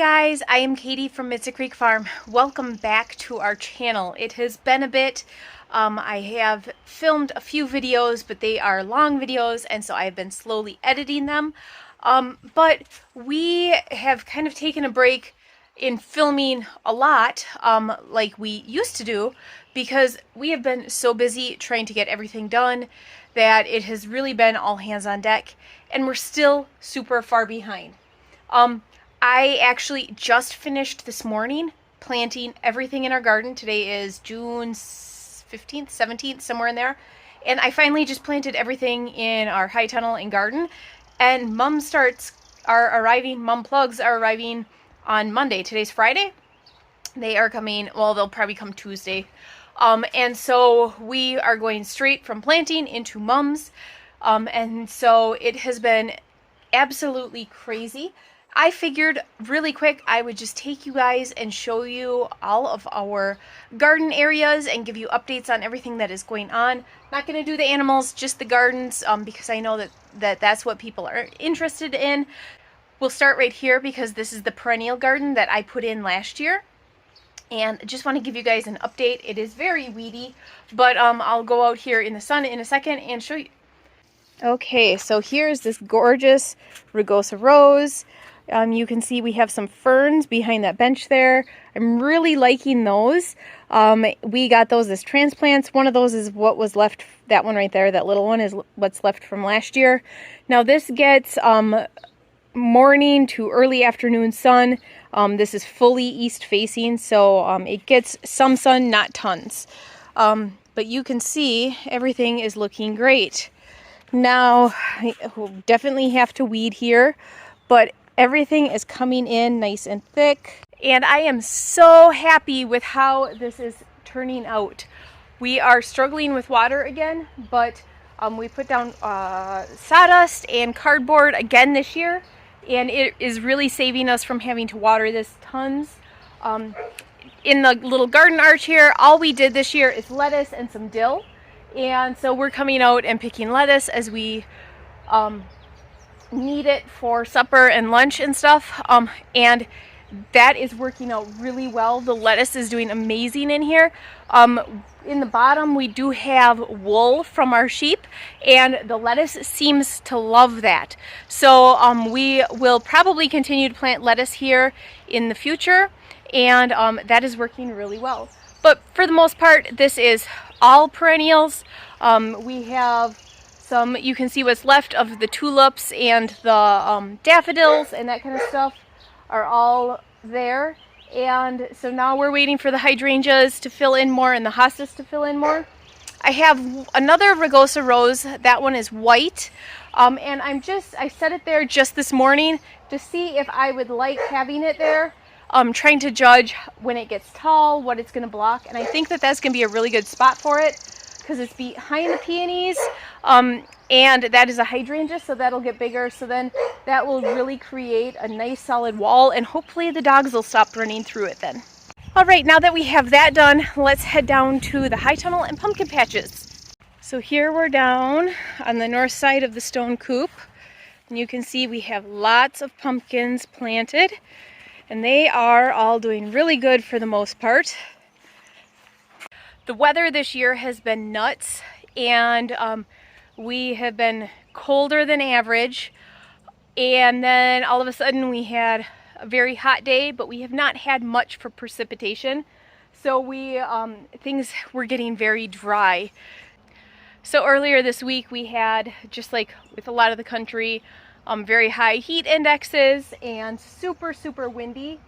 Guys, I am Katie from Midsa Creek Farm. Welcome back to our channel. It has been a bit. I have filmed a few videos, but they are long videos, and so I've been slowly editing them. But we have kind of taken a break in filming a lot, like we used to do, because we have been so busy trying to get everything done that it has really been all hands on deck, and we're still super far behind. I actually just finished this morning planting everything in our garden. Today is June 15th, 17th, somewhere in there. And I finally just planted everything in our high tunnel and garden. And mum plugs are arriving on Monday. Today's Friday. They are coming, well, they'll probably come Tuesday. And so we are going straight from planting into mum's. And so it has been absolutely crazy. I figured really quick I would just take you guys and show you all of our garden areas and give you updates on everything that is going on. Not going to do the animals, just the gardens, because I know that's what people are interested in. We'll start right here because this is the perennial garden that I put in last year. And just want to give you guys an update. It is very weedy, but I'll go out here in the sun in a second and show you. Okay, so here's this gorgeous Rugosa rose. You can see we have some ferns behind that bench there. I'm really liking those. We got those as transplants. One of those is what was left, that one right there, that little one is what's left from last year. Now this gets morning to early afternoon sun. This is fully east facing, so it gets some sun, not tons. But you can see everything is looking great. Now, we'll definitely have to weed here, but everything is coming in nice and thick, and I am so happy with how this is turning out. We are struggling with water again, but we put down sawdust and cardboard again this year, and it is really saving us from having to water this tons. In the little garden arch here, all we did this year is lettuce and some dill, and so we're coming out and picking lettuce as we need it for supper and lunch and stuff, and that is working out really well. The lettuce is doing amazing in here. In the bottom we do have wool from our sheep, and the lettuce seems to love that. So we will probably continue to plant lettuce here in the future, and that is working really well. But for the most part, this is all perennials. We have some, you can see what's left of the tulips and the daffodils and that kind of stuff are all there. And so now we're waiting for the hydrangeas to fill in more and the hostas to fill in more. I have another Rugosa rose. That one is white. And I set it there just this morning to see if I would like having it there. Trying to judge when it gets tall, what it's going to block. And I think that that's going to be a really good spot for it, because it's behind the peonies, and that is a hydrangea, so that'll get bigger. So then that will really create a nice solid wall, and hopefully the dogs will stop running through it then. All right, now that we have that done, let's head down to the high tunnel and pumpkin patches. So here we're down on the north side of the stone coop, and you can see we have lots of pumpkins planted, and they are all doing really good for the most part. The weather this year has been nuts, and we have been colder than average, and then all of a sudden we had a very hot day, but we have not had much for precipitation, so things were getting very dry. So earlier this week we had, just like with a lot of the country, very high heat indexes and super windy,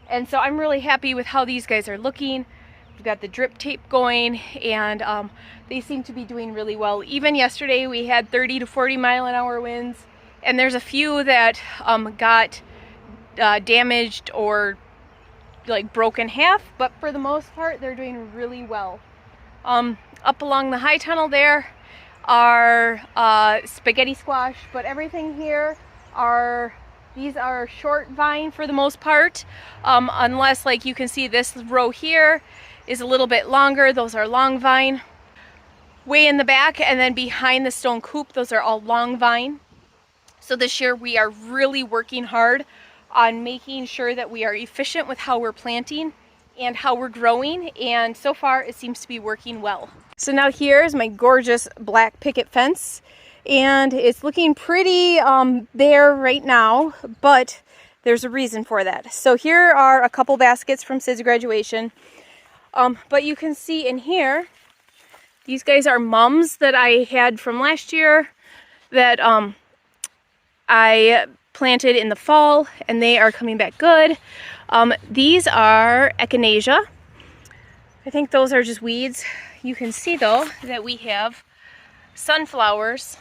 and so I'm really happy with how these guys are looking. We've got the drip tape going, and they seem to be doing really well. Even yesterday we had 30 to 40 mile an hour winds, and there's a few that got damaged or like broken half, but for the most part they're doing really well. Up along the high tunnel there are spaghetti squash, but everything here these are short vine for the most part, unless, like you can see, this row here is a little bit longer. Those are long vine. Way in the back and then behind the stone coop, those are all long vine. So this year we are really working hard on making sure that we are efficient with how we're planting and how we're growing, and so far it seems to be working well. So now here's my gorgeous black picket fence, and it's looking pretty there right now, but there's a reason for that. So here are a couple baskets from Sid's graduation, but you can see in here, these guys are mums that I had from last year that I planted in the fall, and they are coming back good. These are echinacea. I think those are just weeds. You can see though that we have sunflowers.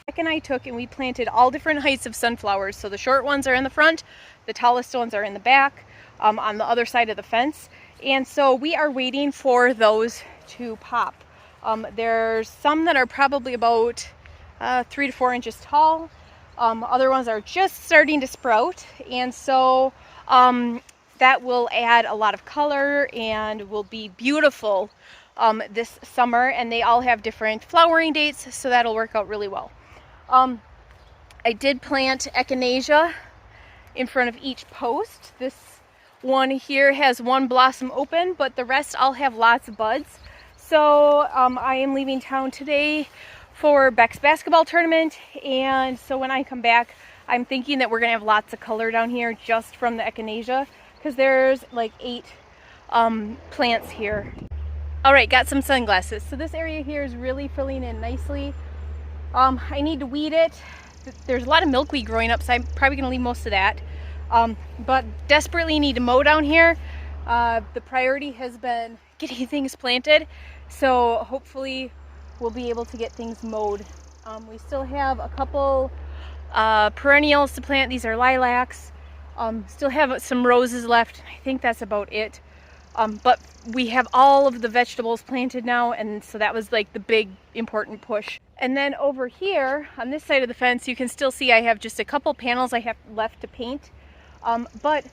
Jack and I took and we planted all different heights of sunflowers. So the short ones are in the front, the tallest ones are in the back, on the other side of the fence. And so we are waiting for those to pop. There's some that are probably about 3 to 4 inches tall. Other ones are just starting to sprout, and so that will add a lot of color and will be beautiful this summer, and they all have different flowering dates, so that'll work out really well. I did plant echinacea in front of each post. This one here has one blossom open, but the rest all have lots of buds. So I am leaving town today for Beck's basketball tournament, and so when I come back, I'm thinking that we're gonna have lots of color down here just from the echinacea, because there's like 8 plants here. All right, got some sunglasses. So this area here is really filling in nicely. I need to weed it. There's a lot of milkweed growing up, so I'm probably gonna leave most of that. But desperately need to mow down here. The priority has been getting things planted, so hopefully we'll be able to get things mowed. We still have a couple perennials to plant. These are lilacs. Still have some roses left. I think that's about it. But we have all of the vegetables planted now, and so that was like the big important push. And then over here on this side of the fence, you can still see I have just a couple panels I have left to paint. But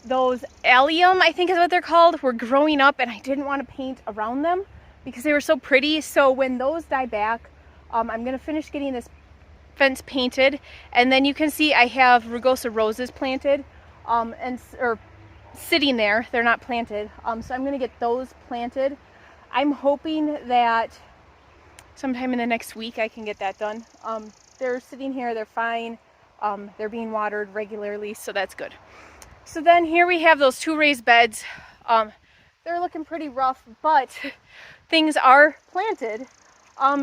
those allium, I think is what they're called, were growing up, and I didn't want to paint around them because they were so pretty. So when those die back, I'm going to finish getting this fence painted, and then you can see I have rugosa roses planted or sitting there. They're not planted, so I'm going to get those planted. I'm hoping that sometime in the next week I can get that done. They're sitting here, they're fine. They're being watered regularly, so that's good. So then here we have those 2 raised beds. They're looking pretty rough, but things are planted.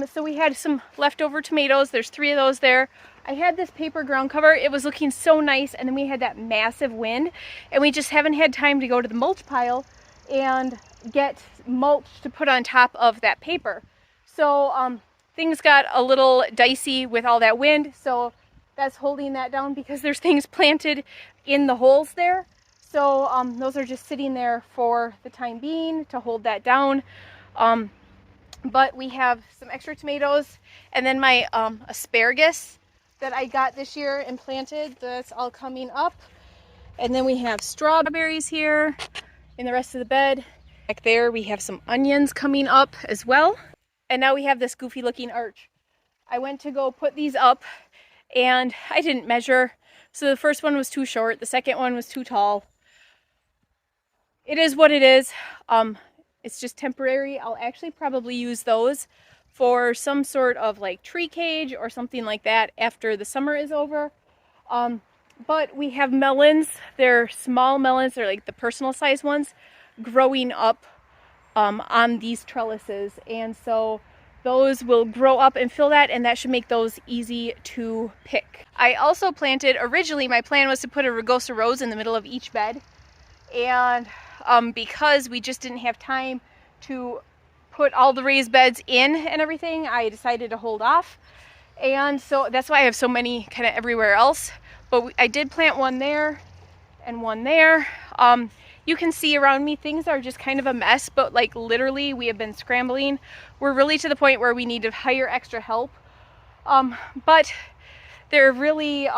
So we had some leftover tomatoes. There's 3 of those there. I had this paper ground cover. It was looking so nice, and then we had that massive wind, and we just haven't had time to go to the mulch pile and get mulch to put on top of that paper. So things got a little dicey with all that wind, so that's holding that down because there's things planted in the holes there. So those are just sitting there for the time being to hold that down. But we have some extra tomatoes, and then my asparagus that I got this year and planted, that's all coming up. And then we have strawberries here in the rest of the bed. Back there we have some onions coming up as well. And now we have this goofy looking arch. I went to go put these up and I didn't measure. So the first one was too short, the second one was too tall. It is what it is. It's just temporary. I'll actually probably use those for some sort of like tree cage or something like that after the summer is over. But we have melons. They're small melons. They're like the personal size ones growing up on these trellises. And so those will grow up and fill that, and that should make those easy to pick. I also planted, originally my plan was to put a rugosa rose in the middle of each bed. And because we just didn't have time to put all the raised beds in and everything, I decided to hold off. And so that's why I have so many kind of everywhere else. But I did plant one there and one there. You can see around me things are just kind of a mess, but like literally we have been scrambling. We're really to the point where we need to hire extra help. But they're really,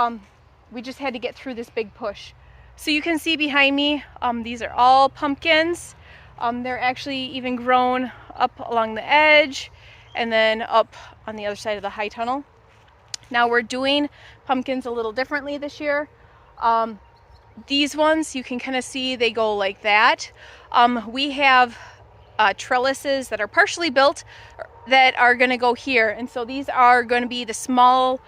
we just had to get through this big push. So you can see behind me, these are all pumpkins. They're actually even grown up along the edge and then up on the other side of the high tunnel. Now we're doing pumpkins a little differently this year. these ones, you can kind of see they go like that. We have trellises that are partially built that are going to go here, and so these are going to be the small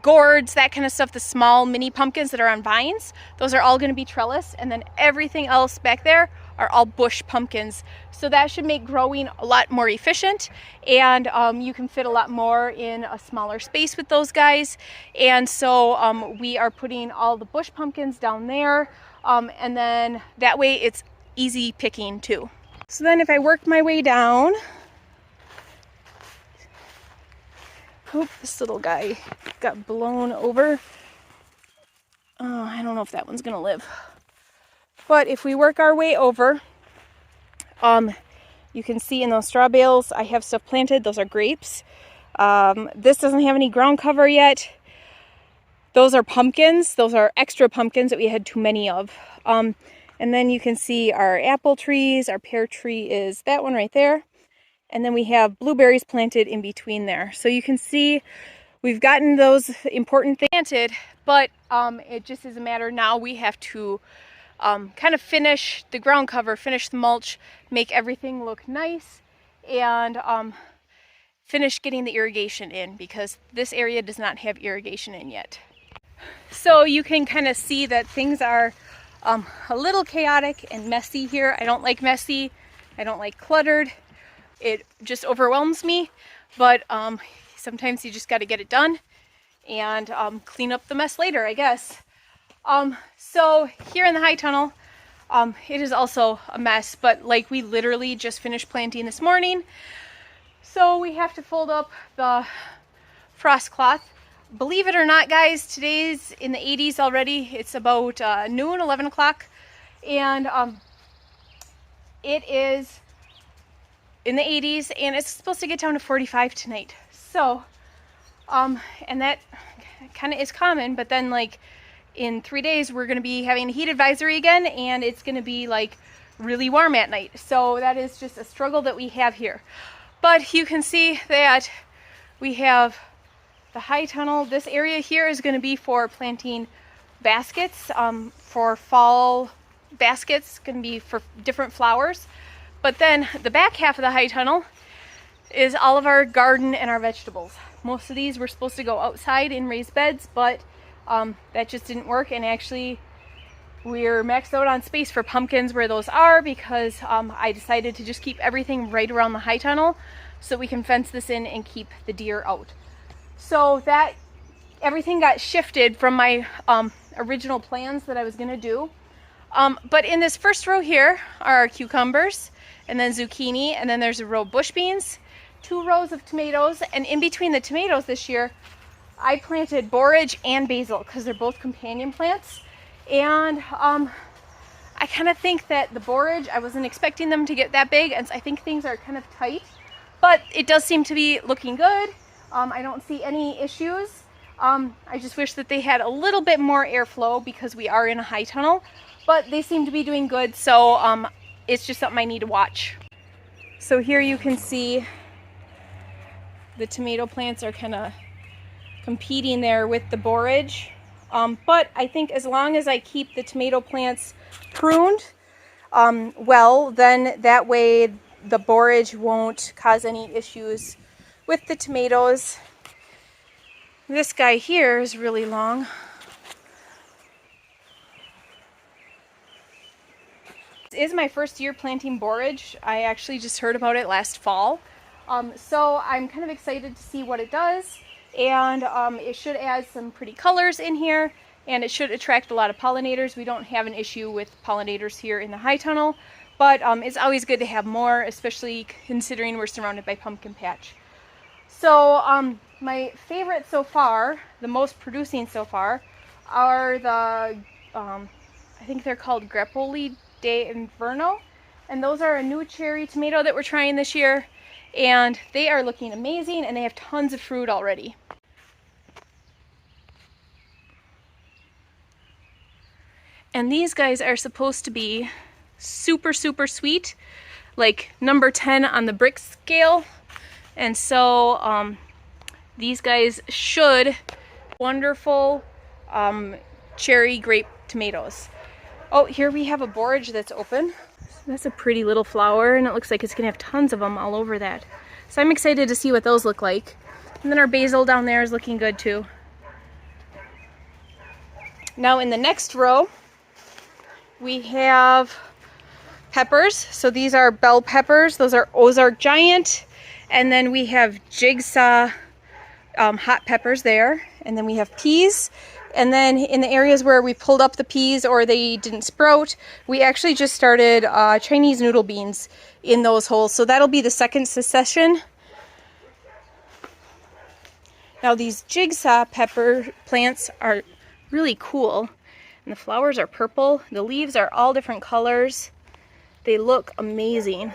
gourds, that kind of stuff, the small mini pumpkins that are on vines. Those are all going to be trellis, and then everything else back there are all bush pumpkins. So that should make growing a lot more efficient, and you can fit a lot more in a smaller space with those guys. And so we are putting all the bush pumpkins down there, and then that way it's easy picking too. So then if I work my way down, oh, this little guy got blown over. Oh, I don't know if that one's gonna live. But if we work our way over, you can see in those straw bales I have stuff planted. Those are grapes. This doesn't have any ground cover yet. Those are pumpkins. Those are extra pumpkins that we had too many of. And then you can see our apple trees. Our pear tree is that one right there. And then we have blueberries planted in between there. So you can see we've gotten those important things planted, but it just is a matter now we have to kind of finish the ground cover, finish the mulch, make everything look nice, and finish getting the irrigation in, because this area does not have irrigation in yet. So you can kind of see that things are a little chaotic and messy here. I don't like messy. I don't like cluttered. It just overwhelms me, but sometimes you just got to get it done and clean up the mess later, I guess. So here in the high tunnel, it is also a mess, but like we literally just finished planting this morning. So we have to fold up the frost cloth. Believe it or not, guys, today's in the 80s already. It's about noon, 11 o'clock, and it is in the 80s, and it's supposed to get down to 45 tonight. So, and that kind of is common, but then like in 3 days, we're going to be having a heat advisory again, and it's going to be like really warm at night. So that is just a struggle that we have here. But you can see that we have the high tunnel. This area here is going to be for planting baskets, for fall baskets, going to be for different flowers. But then the back half of the high tunnel is all of our garden and our vegetables. Most of these were supposed to go outside in raised beds, but that just didn't work, and actually we're maxed out on space for pumpkins where those are, because I decided to just keep everything right around the high tunnel so we can fence this in and keep the deer out. So that everything got shifted from my original plans that I was going to do. But in this first row here are our cucumbers, and then zucchini, and then there's a row of bush beans, 2 rows of tomatoes, and in between the tomatoes this year I planted borage and basil because they're both companion plants. And I kind of think that the borage, I wasn't expecting them to get that big, and I think things are kind of tight, but it does seem to be looking good. I don't see any issues. I just wish that they had a little bit more airflow because we are in a high tunnel, but they seem to be doing good, so it's just something I need to watch. So here you can see the tomato plants are kind of competing there with the borage. But I think as long as I keep the tomato plants pruned well, then that way the borage won't cause any issues with the tomatoes. This guy here is really long. This is my first year planting borage. I actually just heard about it last fall. So I'm kind of excited to see what it does. And it should add some pretty colors in here, and it should attract a lot of pollinators. We don't have an issue with pollinators here in the high tunnel, but it's always good to have more, especially considering we're surrounded by pumpkin patch. So my favorite so far, the most producing so far, are the, I think they're called Grappoli de Inverno, and those are a new cherry tomato that we're trying this year. And they are looking amazing, and they have tons of fruit already. And these guys are supposed to be super, super sweet, like number 10 on the Brix scale. And so these guys should wonderful cherry grape tomatoes. Oh, here we have a borage that's open. That's a pretty little flower, and it looks like it's gonna have tons of them all over that. So I'm excited to see what those look like. And then our basil down there is looking good too. Now in the next row, we have peppers. So these are bell peppers. Those are Ozark Giant. And then we have Jigsaw hot peppers there. And then we have peas. And then in the areas where we pulled up the peas or they didn't sprout, we actually just started Chinese noodle beans in those holes. So that'll be the second succession. Now these jigsaw pepper plants are really cool. And the flowers are purple. The leaves are all different colors. They look amazing.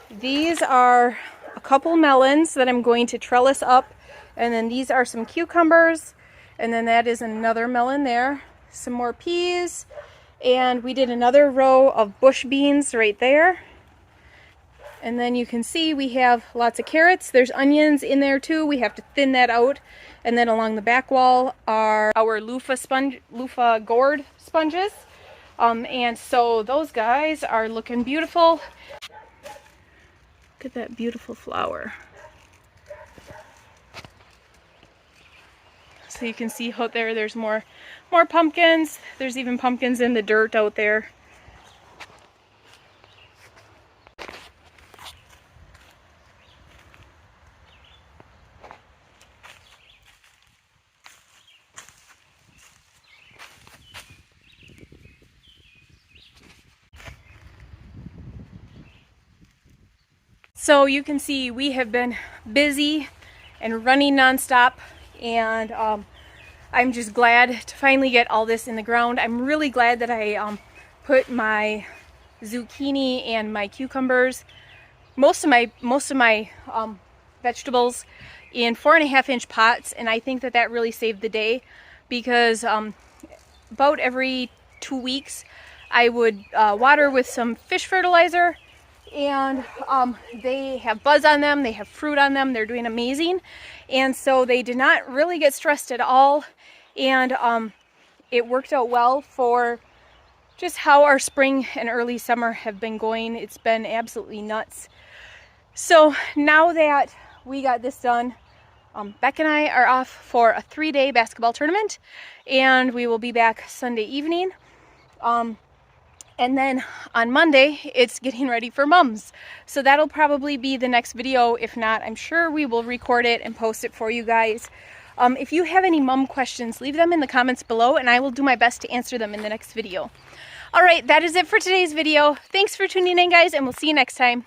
These are a couple melons that I'm going to trellis up, and then these are some cucumbers, and then that is another melon there, some more peas, and we did another row of bush beans right there. And then you can see we have lots of carrots. There's onions in there too. We have to thin that out. And then along the back wall are our loofah gourd sponges, and so those guys are looking beautiful. Look at that beautiful flower. So you can see out there, there's more pumpkins. There's even pumpkins in the dirt out there. So you can see we have been busy and running nonstop, and I'm just glad to finally get all this in the ground. I'm really glad that I put my zucchini and my cucumbers, most of my vegetables, in 4.5-inch pots, and I think that that really saved the day, because about every 2 weeks I would water with some fish fertilizer. And they have buzz on them, they have fruit on them, they're doing amazing. And so they did not really get stressed at all. And it worked out well for just how our spring and early summer have been going. It's been absolutely nuts. So now that we got this done, Beck and I are off for a 3-day basketball tournament, and we will be back Sunday evening. And then on Monday, it's getting ready for mums. So that'll probably be the next video. If not, I'm sure we will record it and post it for you guys. If you have any mum questions, leave them in the comments below, and I will do my best to answer them in the next video. All right, that is it for today's video. Thanks for tuning in, guys, and we'll see you next time.